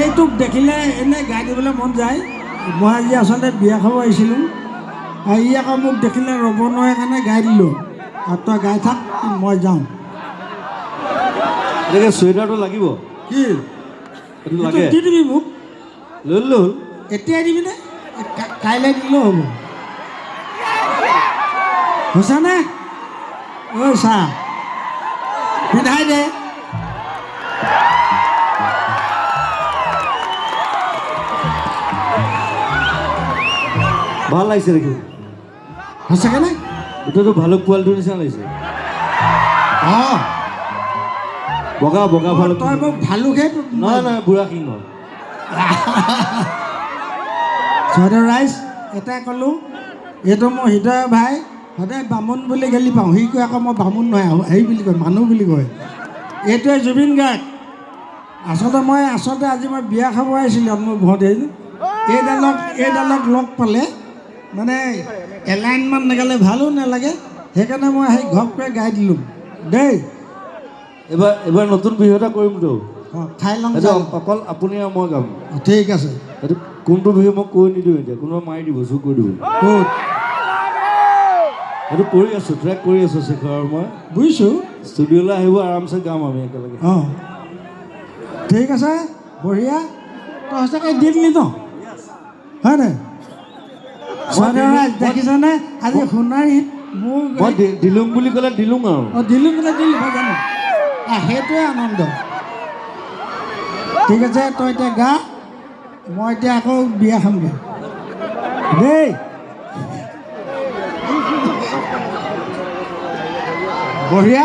এইটোক দেখিলে এনেই গাই দিবলৈ মন যায়। মই আজি আচলতে বিয়া খাব আহিছিলোঁ, ই আকৌ মোক দেখিলে ৰ'ব নোৱাৰে কাৰণে গাই দিলোঁ। আৰু তই গাই থাক, মই যাওঁ। এনেকৈ চুৱেটাৰটো লাগিব, কি সেইটো লাগে, দি দিবি মোক। লৈ ল'লে হ'ল। এতিয়াই দিবিনে? কাইলৈ দিলেও হ'ব। হৈছেনে? ঐ চা, পিন্ধাই দে। ভাল লাগিছে দেখি, সঁচাকৈ নে? গোটেইটো ভালুক পোৱালিটোৰ নিচিনা লাগিছে। অঁ বগা বগা ভালুক। তই মোক ভালুকহে। নহয় নহয়, বুঢ়া সিংহ। জয়দেৱ ৰাইজ, এটাই ক'লোঁ, এইটো মোৰ হৃদয় ভাই। সদায় বামুণ বুলি গালি পাওঁ, সি কয় আকৌ মই বামুণ নহয়, হেৰি বুলি কয়, মানুহ বুলি কয়। এইটোৱে জুবিন গাৰ্গ। আচলতে আজি মই বিয়া খাব আহিছিলোঁ মোৰ ঘৰতে। এইডালক লগ পালে মানে এলাইনমান নাগালে ভালো নালাগে, সেইকাৰণে মই সেই ঘপকৈ গাই দিলোঁ দেই। এইবাৰ নতুন বিহু এটা কৰিমতো। অঁ খাই ল'ম, সেইটো অকল আপুনি আৰু মই গাম। ঠিক আছে। সেইটো কোনটো বিহু মই কৈ নিদিওঁ এতিয়া, কোনোবা মাৰি দিব, চুৰ কৰি দিব। ক'ত? সেইটো কৰি আছোঁ, ট্ৰেক কৰি আছোঁ শেখৰ আৰু মই। বুজিছোঁ। ষ্টুডিঅ'লৈ আহিব, আৰামছে গাম আমি একেলগে। অঁ ঠিক আছে, বঢ়িয়া। তই সঁচাকৈ দি দিলি ন, হয় নাই? জয়দেৱ ৰাইজ দেখিছনে আজি সোণাৰীত মোৰ মই দিলুং বুলি ক'লে দিলুং আৰু। অঁ দিলোঁ বোলে দিলোঁ, মই জানো। সেইটোৱে আনন্দ। ঠিক আছে, তই এতিয়া গা, মই এতিয়া আকৌ বিয়া খামগৈ দেই। বঢ়িয়া।